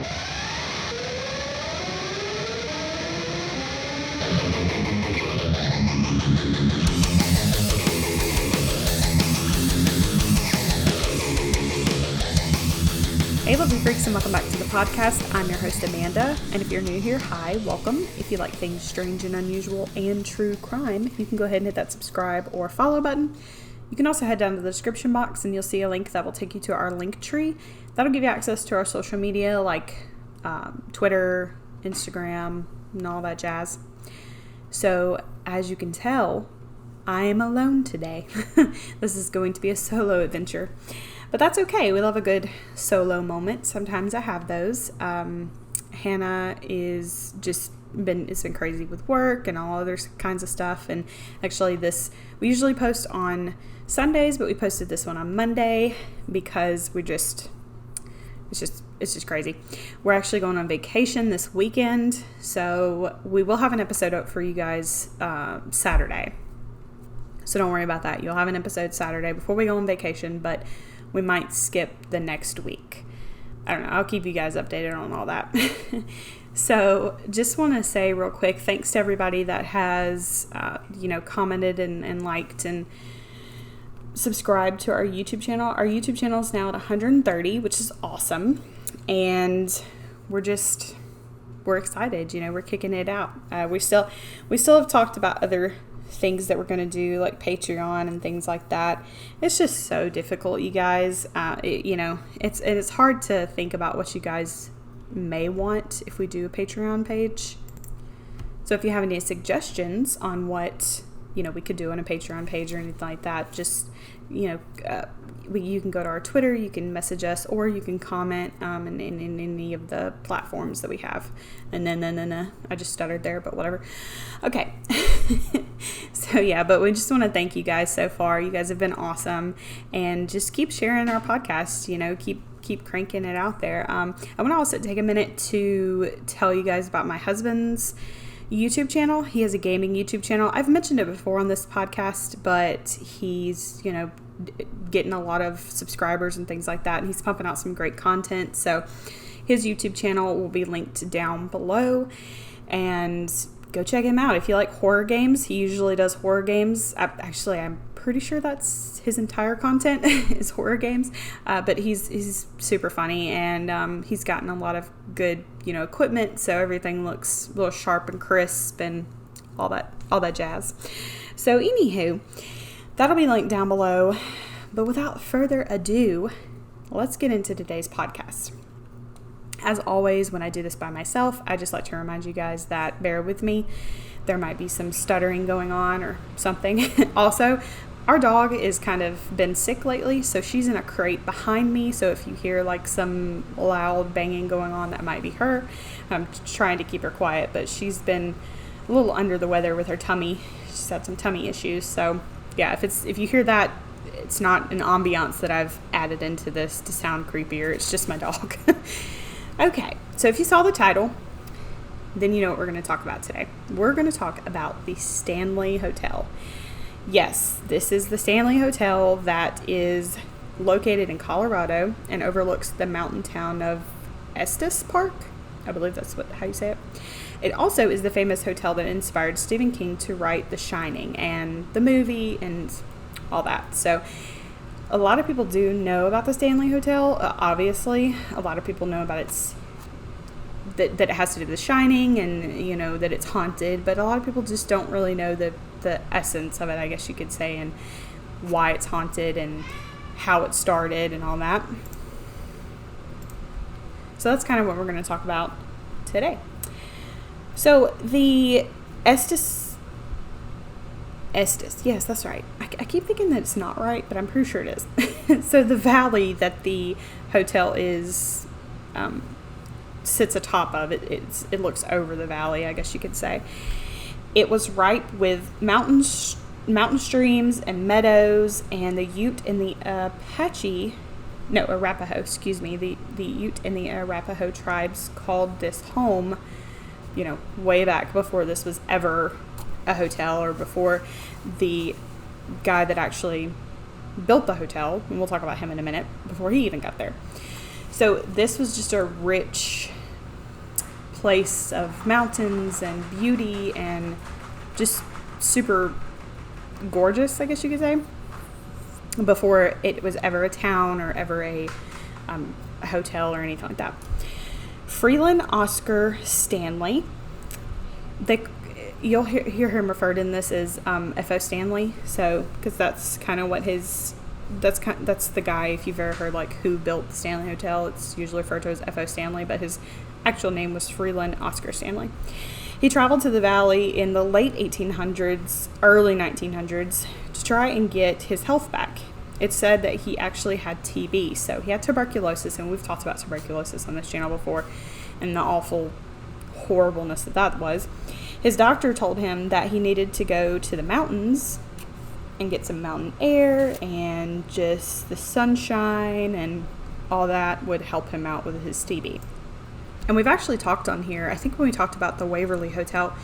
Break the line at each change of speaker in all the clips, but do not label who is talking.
Hey lovely freaks, and welcome back to the podcast. I'm your host Amanda, and if you're new here, hi, welcome. If you like things strange and unusual and true crime, you can go ahead and hit that subscribe or follow button. You can also head down to the description box and you'll see a link that will take you to our link tree. That'll give you access to our social media like Twitter, Instagram, and all that jazz. So as you can tell, I am alone today. This is going to be a solo adventure. But that's okay. We love a good solo moment. Sometimes I have those. Hannah it's been crazy with work and all other kinds of stuff. And actually we usually post on Sundays, but we posted this one on Monday because it's just crazy. We're actually going on vacation this weekend. So we will have an episode up for you guys Saturday. So don't worry about that. You'll have an episode Saturday before we go on vacation, but we might skip the next week. I don't know. I'll keep you guys updated on all that. So just want to say real quick, thanks to everybody that has, commented and liked and subscribed to our YouTube channel. Our YouTube channel is now at 130, which is awesome. And we're excited. We're kicking it out. We still have talked about other things that we're going to do, like Patreon and things like that. It's just so difficult, you guys. It's hard to think about what you guys may want if we do a Patreon page. So if you have any suggestions on what we could do on a Patreon page or anything like that, just you can go to our Twitter, you can message us, or you can comment in any of the platforms that we have. And then I just stuttered there, but whatever. Okay. So yeah, but we just want to thank you guys so far. You guys have been awesome, and just keep sharing our podcast. Keep cranking it out there. I want to also take a minute to tell you guys about my husband's YouTube channel. He has a gaming YouTube channel. I've mentioned it before on this podcast, but he's, getting a lot of subscribers and things like that, and he's pumping out some great content. So his YouTube channel will be linked down below, and go check him out. If you like horror games, he usually does horror games. I'm pretty sure that's his entire content is horror games, but he's super funny, and he's gotten a lot of good equipment, so everything looks a little sharp and crisp and all that jazz. So anywho, that'll be linked down below. But without further ado, let's get into today's podcast. As always, when I do this by myself, I just like to remind you guys that bear with me. There might be some stuttering going on or something. Also, our dog is kind of been sick lately, so she's in a crate behind me. So if you hear like some loud banging going on, that might be her. I'm trying to keep her quiet, but she's been a little under the weather with her tummy. She's had some tummy issues. So yeah, if you hear that, it's not an ambiance that I've added into this to sound creepier. It's just my dog. Okay, so if you saw the title, then you know what we're going to talk about today. We're going to talk about the Stanley Hotel. Yes, this is the Stanley Hotel that is located in Colorado and overlooks the mountain town of Estes Park. I believe that's how you say it. It also is the famous hotel that inspired Stephen King to write The Shining and the movie and all that. So a lot of people do know about the Stanley Hotel. Obviously, a lot of people know about that it has to do with The Shining and, that it's haunted. But a lot of people just don't really know the essence of it, I guess you could say, and why it's haunted and how it started and all that. So that's kind of what we're going to talk about today. So the Estes, yes, that's right. I keep thinking that it's not right, but I'm pretty sure it is. So the valley that the hotel sits atop of, it looks over the valley, I guess you could say. It was ripe with mountain streams and meadows, and the Ute and the Arapaho, the Ute and the Arapaho tribes called this home, way back before this was ever a hotel, or before the guy that actually built the hotel, and we'll talk about him in a minute, before he even got there. So this was just a rich place of mountains and beauty and just super gorgeous, I guess you could say, before it was ever a town or ever a hotel or anything like that. Freeland Oscar Stanley, you'll hear him referred in this as F.O. Stanley, so because that's kind of what that's the guy, if you've ever heard like who built the Stanley Hotel, it's usually referred to as F.O. Stanley, but his actual name was Freeland Oscar Stanley. He traveled to the valley in the late 1800s, early 1900s to try and get his health back. It's said that he actually had TB, so he had tuberculosis, and we've talked about tuberculosis on this channel before and the awful horribleness that was. His doctor told him that he needed to go to the mountains and get some mountain air and just the sunshine, and all that would help him out with his TB. And we've actually talked on here, I think when we talked about the Waverly Hotel,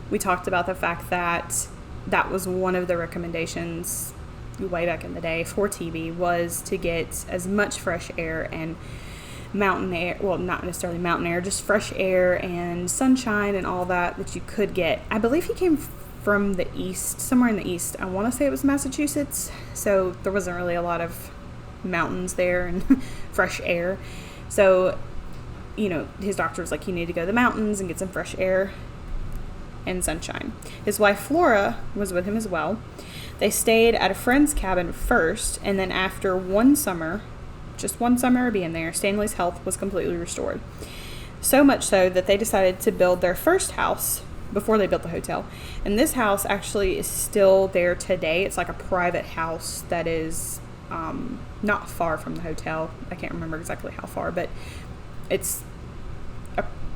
we talked about the fact that that was one of the recommendations way back in the day for TB, was to get as much fresh air and mountain air, well, not necessarily mountain air, just fresh air and sunshine and all that you could get. I believe he came from the east, somewhere in the east. I want to say it was Massachusetts, so there wasn't really a lot of mountains there and fresh air. So, his doctor was like, you need to go to the mountains and get some fresh air and sunshine. His wife Flora was with him as well. They stayed at a friend's cabin first, and then after just one summer of being there, Stanley's health was completely restored. So much so that they decided to build their first house before they built the hotel. And this house actually is still there today. It's like a private house that is not far from the hotel. I can't remember exactly how far, but it's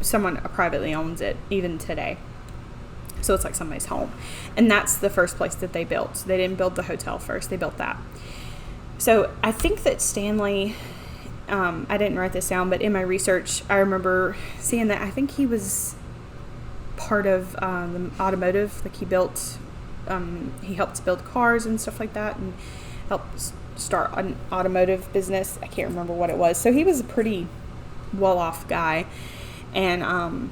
someone privately owns it even today. So it's like somebody's home. And that's the first place that they built. So they didn't build the hotel first. They built that. So I think that Stanley, I didn't write this down, but in my research, I remember seeing that I think he was part of the automotive. Like he helped build cars and stuff like that, and helped start an automotive business. I can't remember what it was. So he was a pretty well-off guy. And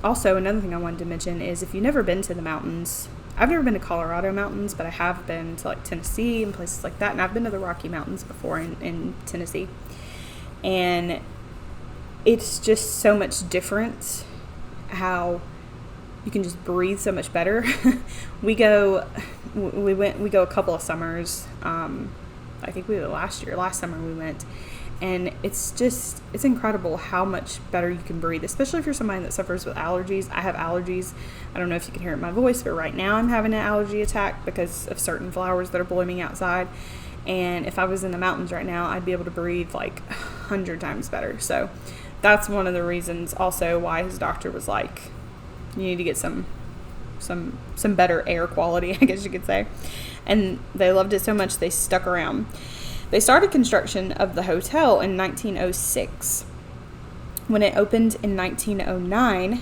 also, another thing I wanted to mention is, if you've never been to the mountains, I've never been to Colorado mountains, but I have been to like Tennessee and places like that. And I've been to the Rocky Mountains before in Tennessee. And it's just so much different how you can just breathe so much better. we go a couple of summers. I think we went last summer we went. And it's incredible how much better you can breathe, especially if you're somebody that suffers with allergies. I have allergies. I don't know if you can hear it in my voice, but right now I'm having an allergy attack because of certain flowers that are blooming outside. And if I was in the mountains right now, I'd be able to breathe like 100 times better. So that's one of the reasons also why his doctor was like, you need to get some better air quality, I guess you could say. And they loved it so much they stuck around. They started construction of the hotel in 1906. When it opened in 1909,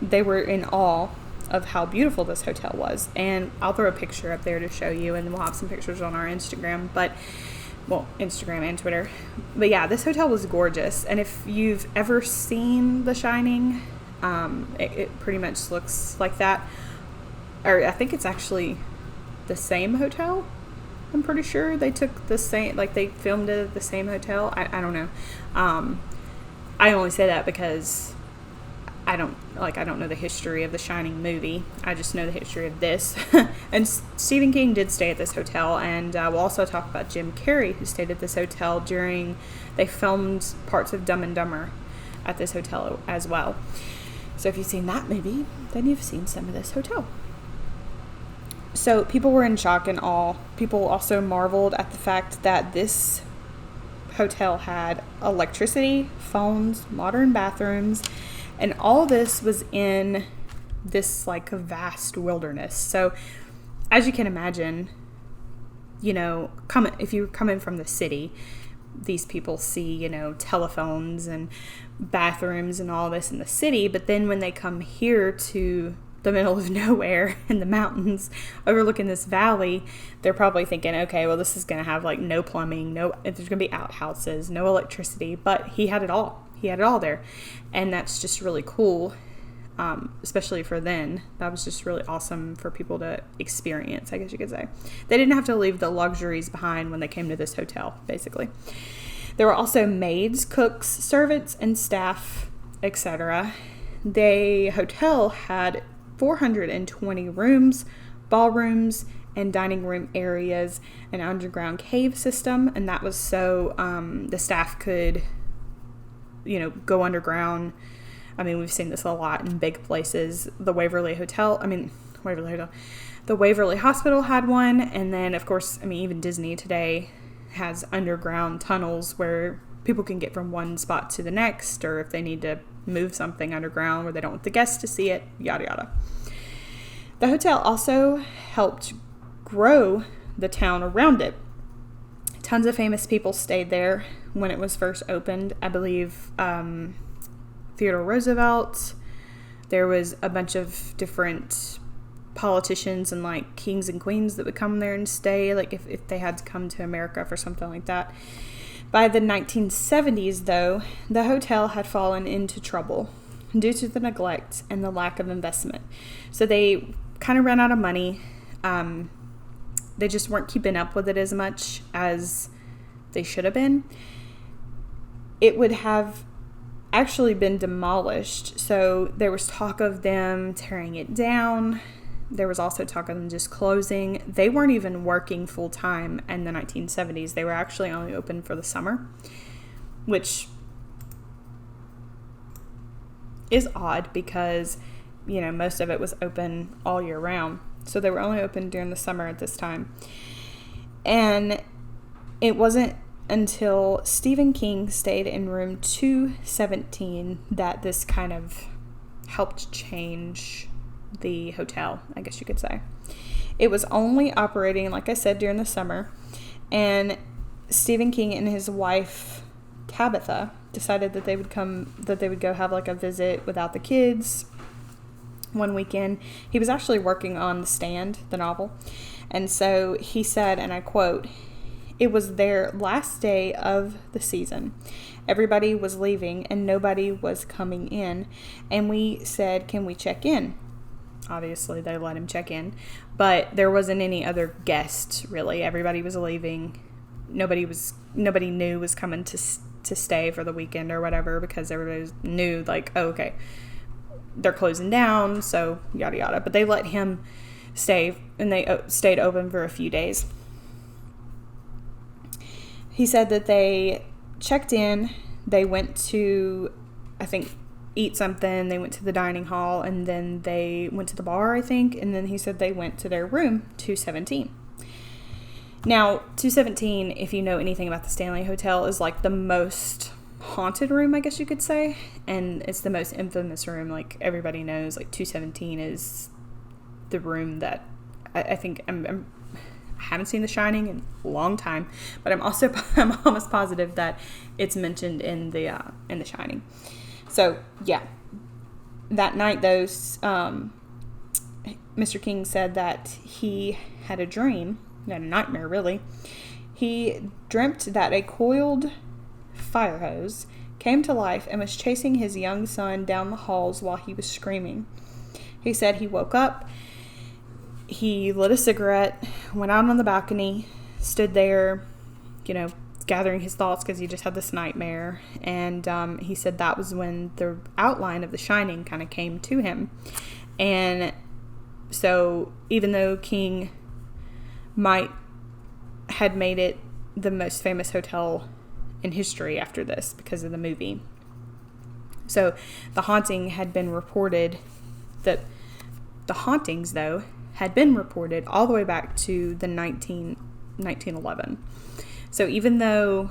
they were in awe of how beautiful this hotel was. And I'll throw a picture up there to show you, and we'll have some pictures on our Instagram, Instagram and Twitter. But yeah, this hotel was gorgeous. And if you've ever seen The Shining, it pretty much looks like that. Or I think it's actually the same hotel. I'm pretty sure they took the same, like they filmed it at the same hotel. I don't know. I only say that because I don't know the history of the Shining movie. I just know the history of this. And Stephen King did stay at this hotel, and we'll also talk about Jim Carrey, who stayed at this hotel they filmed parts of Dumb and Dumber at this hotel as well. So if you've seen that movie, then you've seen some of this hotel. So people were in shock and awe. People also marveled at the fact that this hotel had electricity, phones, modern bathrooms, and all this was in this like vast wilderness. So as you can imagine, if you're coming from the city, these people see, telephones and bathrooms and all this in the city. But then when they come here to the middle of nowhere in the mountains overlooking this valley, they're probably thinking, okay, well, this is going to have like no plumbing, there's going to be outhouses, no electricity, but he had it all. He had it all there. And that's just really cool, especially for then. That was just really awesome for people to experience, I guess you could say. They didn't have to leave the luxuries behind when they came to this hotel, basically. There were also maids, cooks, servants, and staff, etc. The hotel had 420 rooms, ballrooms, and dining room areas, an underground cave system, and that was so the staff could, go underground. I mean, we've seen this a lot in big places. The Waverly Hotel, the Waverly Hospital had one, and then, of course, even Disney today has underground tunnels where people can get from one spot to the next, or if they need to move something underground where they don't want the guests to see it, yada yada. The hotel also helped grow the town around it. Tons of famous people stayed there when it was first opened. I believe Theodore Roosevelt. There was a bunch of different politicians and like kings and queens that would come there and stay, like if they had to come to America for something like that. By the 1970s, though, the hotel had fallen into trouble due to the neglect and the lack of investment. So they kind of ran out of money. They just weren't keeping up with it as much as they should have been. It would have actually been demolished. So there was talk of them tearing it down. There was also talk of them just closing. They weren't even working full time in the 1970s. They were actually only open for the summer, which is odd because, most of it was open all year round. So they were only open during the summer at this time. And it wasn't until Stephen King stayed in room 217 that this kind of helped change the hotel, I guess you could say. It was only operating, like I said, during the summer, and Stephen King and his wife Tabitha decided that they would go have like a visit without the kids one weekend. He was actually working on The Stand, the novel, and so he said, and I quote, "It was their last day of the season. Everybody was leaving and nobody was coming in, and we said, can we check in?" Obviously, they let him check in, but there wasn't any other guests, really. Everybody was leaving. Nobody knew was coming to stay for the weekend or whatever, because everybody knew, like, oh, okay, they're closing down, so yada yada. But they let him stay, and they stayed open for a few days. He said that they checked in, they went to, I think, eat something, they went to the dining hall, and then they went to the bar, I think, and then he said they went to their room 217. Now, 217, if you know anything about the Stanley Hotel, is like the most haunted room, I guess you could say, and it's the most infamous room. Like, everybody knows, like, 217 is the room that I think I haven't seen The Shining in a long time, but I'm almost positive that it's mentioned in the Shining. So, yeah, that night, though, Mr. King said that he had a dream, not a nightmare, really. He dreamt that a coiled fire hose came to life and was chasing his young son down the halls while he was screaming. He said he woke up, he lit a cigarette, went out on the balcony, stood there, gathering his thoughts because he just had this nightmare, and he said that was when the outline of The Shining kind of came to him. And so even though King had made it the most famous hotel in history after this because of the movie, so the haunting had been reported, that the hauntings though had been reported all the way back to the 1911. So even though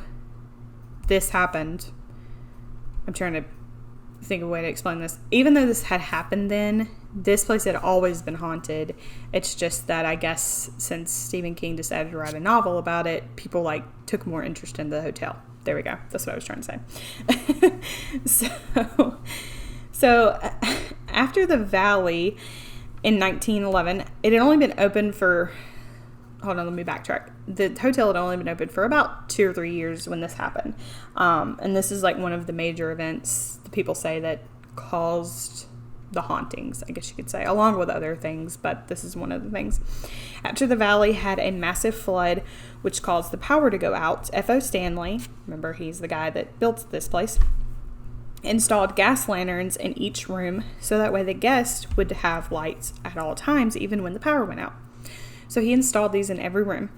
this happened, I'm trying to think of a way to explain this. Even though this had happened then, this place had always been haunted. It's just that I guess since Stephen King decided to write a novel about it, people took more interest in the hotel. There we go. That's what I was trying to say. So after the valley, in 1911. It had only been open for, hold on, let me backtrack. The hotel had only been open for about 2 or 3 years when this happened. And this is like one of the major events, the people say, that caused the hauntings, I guess you could say, along with other things, but this is one of the things. After the valley had a massive flood, which caused the power to go out, F.O. Stanley, remember he's the guy that built this place, installed gas lanterns in each room so that way the guests would have lights at all times, even when the power went out. So he installed these in every room.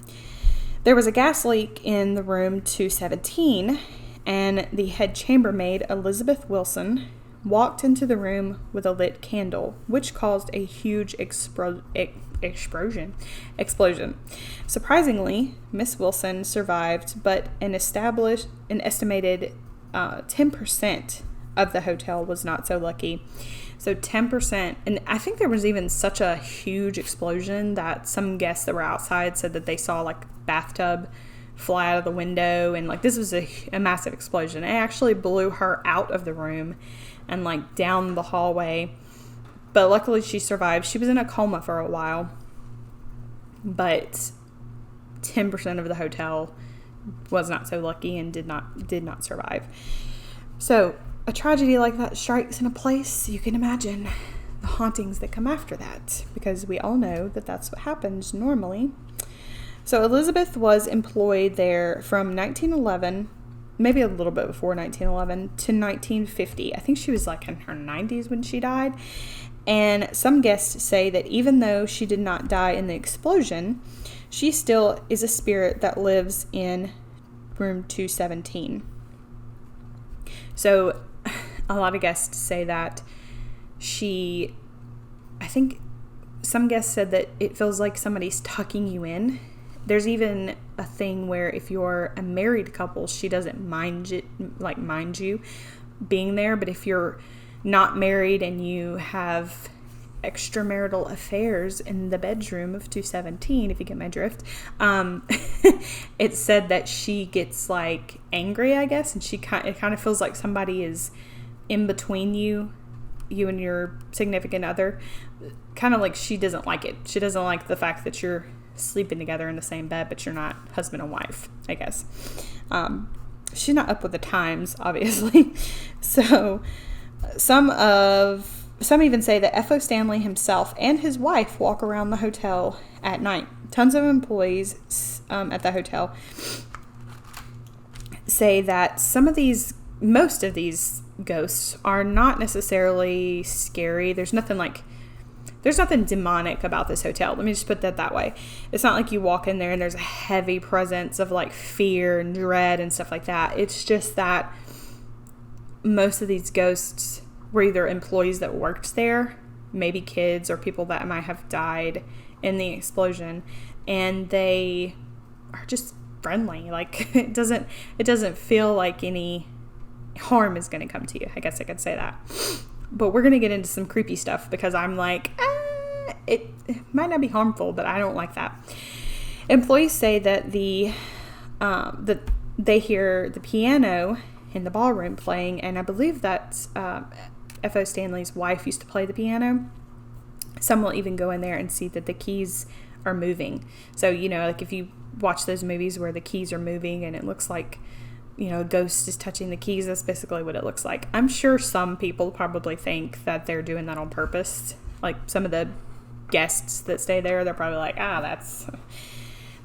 There was a gas leak in the room 217, and the head chambermaid, Elizabeth Wilson, walked into the room with a lit candle, which caused a huge explosion. Surprisingly, Miss Wilson survived, but an estimated 10% of the hotel was not so lucky. So 10%, and I think there was even such a huge explosion that some guests that were outside said that they saw like bathtub fly out of the window, and like this was a massive explosion. It actually blew her out of the room and like down the hallway, but luckily she survived. She was in a coma for a while, but 10% of the hotel was not so lucky and did not survive. So a tragedy like that strikes in a place, you can imagine the hauntings that come after that, because we all know that that's what happens normally. So Elizabeth was employed there from 1911, maybe a little bit before 1911, to 1950. I think she was like in her 90s when she died. And some guests say that even though she did not die in the explosion, she still is a spirit that lives in room 217. So a lot of guests say that I think some guests said that it feels like somebody's tucking you in. There's even a thing where if you're a married couple, she doesn't mind you being there. But if you're not married and you have extramarital affairs in the bedroom of 217, if you get my drift, it's said that she gets like angry, I guess, and it kind of feels like somebody is in between you and your significant other. Kind of like she doesn't like it. She doesn't like the fact that you're sleeping together in the same bed, but you're not husband and wife, I guess. She's not up with the times, obviously. So some even say that F.O. Stanley himself and his wife walk around the hotel at night. Tons of employees at the hotel say that most of these ghosts are not necessarily scary. There's nothing demonic about this hotel. Let me just put that way. It's not like you walk in there and there's a heavy presence of like fear and dread and stuff like that. It's just that most of these ghosts were either employees that worked there, maybe kids or people that might have died in the explosion, and they are just friendly. Like it doesn't feel like any harm is going to come to you. I guess I could say that. But we're going to get into some creepy stuff because I'm like, it might not be harmful, but I don't like that. Employees say that that they hear the piano in the ballroom playing, and I believe that F.O. Stanley's wife used to play the piano. Some will even go in there and see that the keys are moving. So, like if you watch those movies where the keys are moving and it looks like, a ghost is touching the keys, that's basically what it looks like. I'm sure some people probably think that they're doing that on purpose. Like some of the guests that stay there, they're probably like,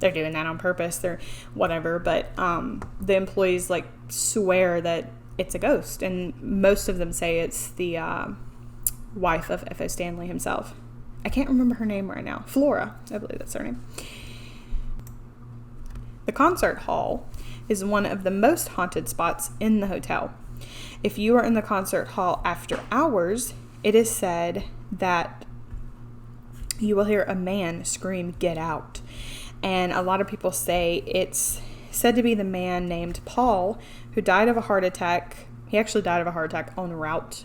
they're doing that on purpose or whatever. But the employees like swear that it's a ghost, and most of them say it's the wife of F.O. Stanley himself. I can't remember her name right now. Flora, I believe that's her name. The concert hall is one of the most haunted spots in the hotel. If you are in the concert hall after hours, it is said that you will hear a man scream, "Get out." And a lot of people say it's said to be the man named Paul who died of a heart attack. He actually died of a heart attack en route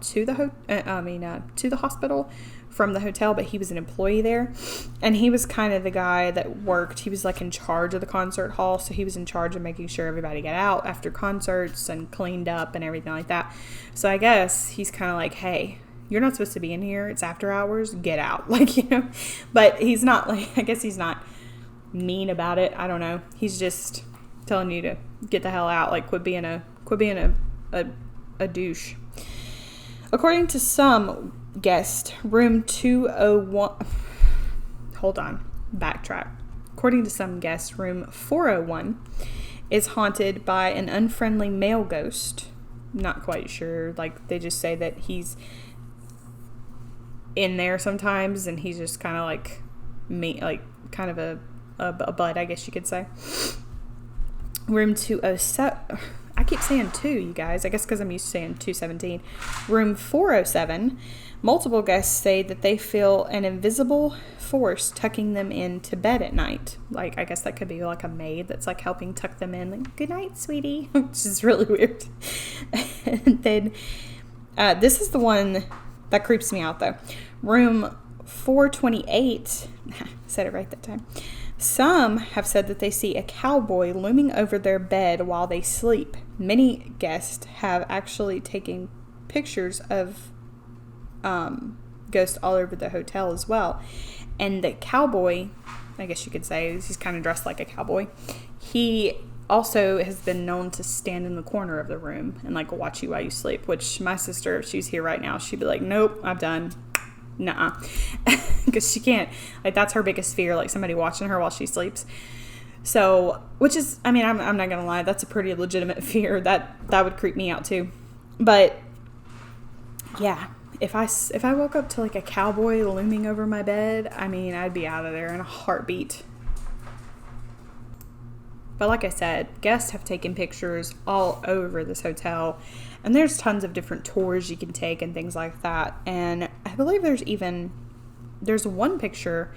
to the hospital from the hotel, but he was an employee there, and he was kind of the guy that worked. He was like in charge of the concert hall, so he was in charge of making sure everybody got out after concerts and cleaned up and everything like that. So I guess he's kind of like, hey, you're not supposed to be in here. It's after hours. Get out. Like, but he's not like, I guess he's not mean about it. I don't know. He's just telling you to get the hell out. Like, quit being a douche. According to some guests, room 201, hold on, backtrack. According to some guests, room 401 is haunted by an unfriendly male ghost. Not quite sure. Like, they just say that he's in there sometimes, and he's just kind of like me, like kind of a bud, I guess you could say. Room 207. I keep saying 2, you guys. I guess because I'm used to saying 217. Room 407. Multiple guests say that they feel an invisible force tucking them into bed at night. Like, I guess that could be like a maid that's like helping tuck them in. Like, good night, sweetie. Which is really weird. And then this is the one that creeps me out, though. Room 428. Said it right that time. Some have said that they see a cowboy looming over their bed while they sleep. Many guests have actually taken pictures of ghosts all over the hotel as well. And the cowboy, I guess you could say, he's kind of dressed like a cowboy. He also has been known to stand in the corner of the room and like watch you while you sleep, which my sister, if she's here right now, she'd be like, nope, I'm done. Nuh-uh. Because she can't, like, that's her biggest fear, like somebody watching her while she sleeps. So, which is, I mean, I'm not gonna lie, that's a pretty legitimate fear. That would creep me out too. But yeah, if I woke up to like a cowboy looming over my bed, I mean, I'd be out of there in a heartbeat. But like I said, guests have taken pictures all over this hotel, and there's tons of different tours you can take and things like that. And I believe there's one picture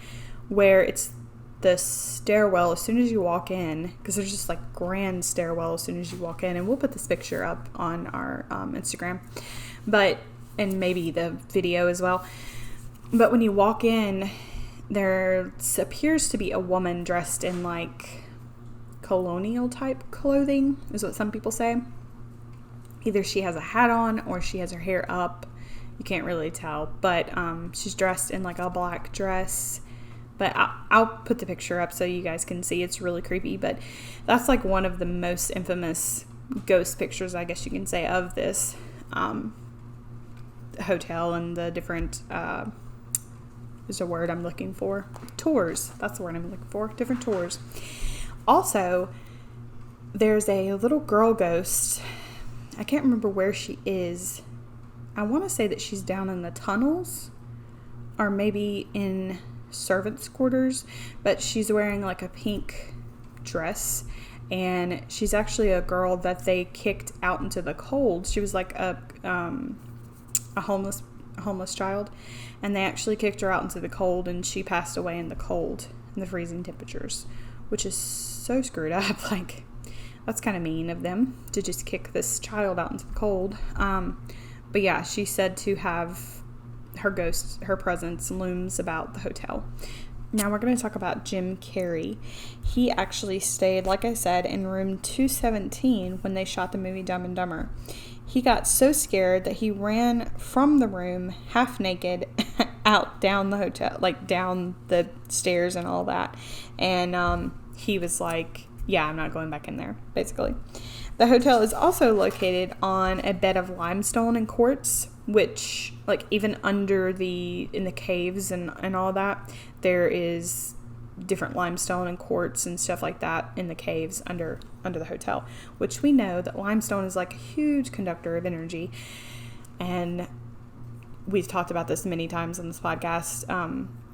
where it's the stairwell as soon as you walk in, because there's just like grand stairwell as soon as you walk in, and we'll put this picture up on our Instagram, and maybe the video as well. But when you walk in, there appears to be a woman dressed in like colonial type clothing, is what some people say. Either she has a hat on or she has her hair up. You can't really tell, but she's dressed in like a black dress. But I'll put the picture up so you guys can see. It's really creepy, but that's like one of the most infamous ghost pictures, I guess you can say, of this hotel and the different there's a word I'm looking for. Tours. That's the word I'm looking for. Different tours. Also, there's a little girl ghost. I can't remember where she is. I want to say that she's down in the tunnels or maybe in servants' quarters, but she's wearing like a pink dress, and she's actually a girl that they kicked out into the cold. She was like a homeless child, and they actually kicked her out into the cold, and she passed away in the cold, in the freezing temperatures, which is so screwed up. Like, that's kind of mean of them to just kick this child out into the cold. But yeah, she's said to have her presence looms about the hotel. Now we're going to talk about Jim Carrey. He actually stayed, like I said, in room 217 when they shot the movie Dumb and Dumber. He got so scared that he ran from the room half naked out down the hotel, like down the stairs and all that. And he was like, yeah, I'm not going back in there, basically. The hotel is also located on a bed of limestone and quartz, which, like, even under in the caves and all that, there is different limestone and quartz and stuff like that in the caves under the hotel, which we know that limestone is like a huge conductor of energy. And we've talked about this many times on this podcast.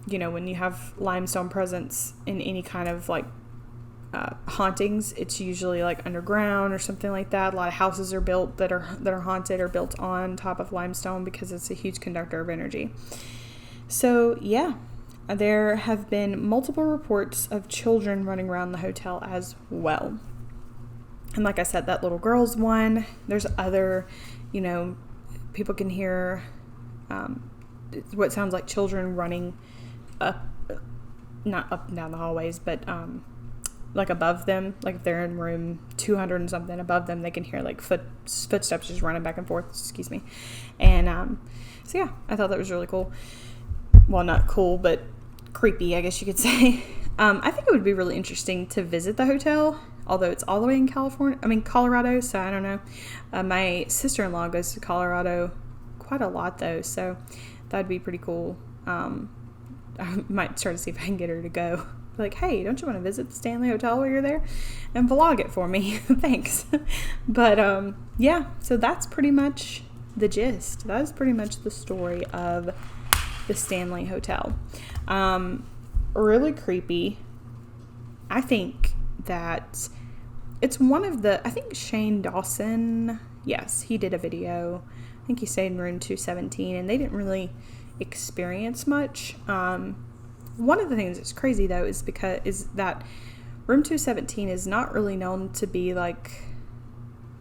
When you have limestone presence in any kind of like hauntings, it's usually like underground or something like that. A lot of houses are built that are haunted or built on top of limestone because it's a huge conductor of energy. So yeah, there have been multiple reports of children running around the hotel as well. And like I said, that little girl's one. There's other, people can hear what sounds like children running not up and down the hallways, but like above them, like if they're in room 200 and something, above them they can hear like footsteps just running back and forth, excuse me. And so yeah, I thought that was really cool. Well, not cool, but creepy, I guess you could say. I think it would be really interesting to visit the hotel, although it's all the way in Colorado, so I don't know. My sister-in-law goes to Colorado quite a lot though, so that'd be pretty cool. I might try to see if I can get her to go. Like, hey, don't you want to visit the Stanley Hotel while you're there and vlog it for me? Thanks. But yeah, so that's pretty much the gist. That is pretty much the story of the Stanley Hotel. Really creepy. I think that it's one of the, I think Shane Dawson, yes, he did a video. I think he stayed in room 217 and they didn't really experience much. One of the things that's crazy though is that room 217 is not really known to be like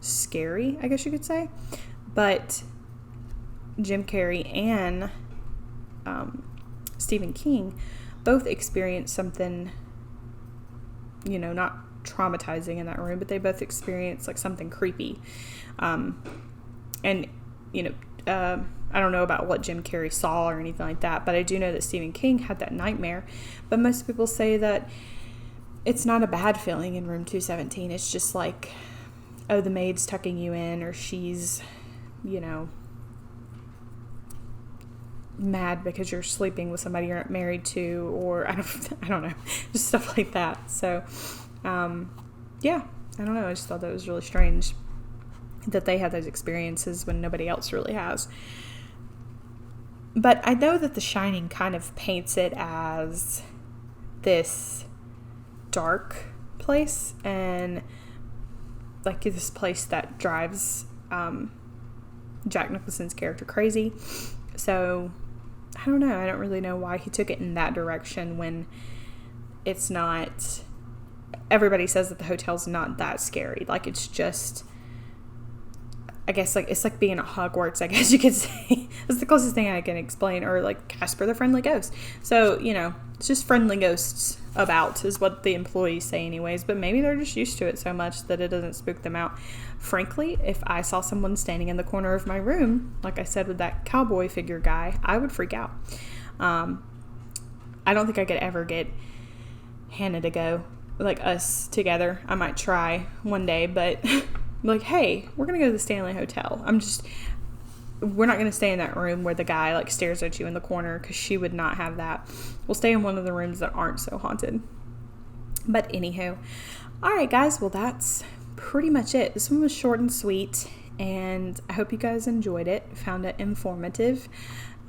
scary, I guess you could say, but Jim Carrey and Stephen King both experienced something, you know, not traumatizing in that room, but they both experienced like something creepy. And you know, I don't know about what Jim Carrey saw or anything like that, but I do know that Stephen King had that nightmare. But most people say that it's not a bad feeling in room 217. It's just like, oh, the maid's tucking you in, or she's, you know, mad because you're sleeping with somebody you're not married to, or I don't know, just stuff like that. So, yeah, I don't know. I just thought that was really strange that they had those experiences when nobody else really has. But I know that The Shining kind of paints it as this dark place and like this place that drives Jack Nicholson's character crazy. So I don't know. I don't really know why he took it in that direction when it's not. Everybody says that the hotel's not that scary. Like, it's just, I guess, like, it's like being at Hogwarts, I guess you could say. That's the closest thing I can explain. Or like Casper the Friendly Ghost. So, you know, it's just friendly ghosts about, is what the employees say anyways. But maybe they're just used to it so much that it doesn't spook them out. Frankly, if I saw someone standing in the corner of my room, like I said with that cowboy figure guy, I would freak out. I don't think I could ever get Hannah to go, like us together. I might try one day, but like, hey, we're going to go to the Stanley Hotel. We're not going to stay in that room where the guy like stares at you in the corner, because she would not have that. We'll stay in one of the rooms that aren't so haunted. But anywho, all right, guys. Well, that's pretty much it. This one was short and sweet, and I hope you guys enjoyed it, found it informative.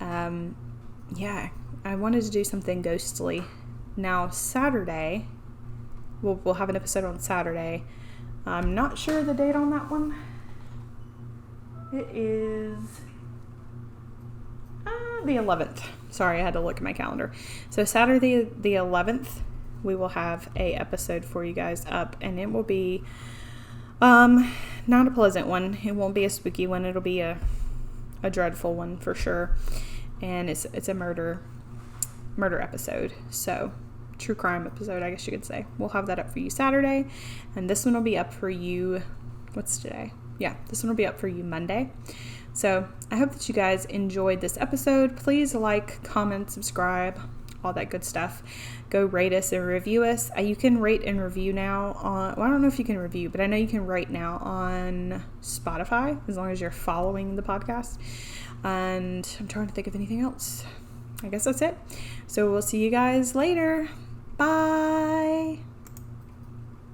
Yeah, I wanted to do something ghostly. Now, Saturday, we'll have an episode on Saturday. I'm not sure the date on that one. It is the 11th. Sorry, I had to look at my calendar. So Saturday the 11th, we will have a episode for you guys up, and it will be not a pleasant one. It won't be a spooky one. It'll be a dreadful one for sure. And it's a murder episode. So true crime episode, I guess you could say. We'll have that up for you Saturday, and this one will be up for you. What's today? Yeah, this one will be up for you Monday. So I hope that you guys enjoyed this episode. Please like, comment, subscribe, all that good stuff. Go rate us and review us. You can rate and review now on, well, I don't know if you can review, but I know you can rate now on Spotify, as long as you're following the podcast. And I'm trying to think of anything else. I guess that's it. So we'll see you guys later. Bye.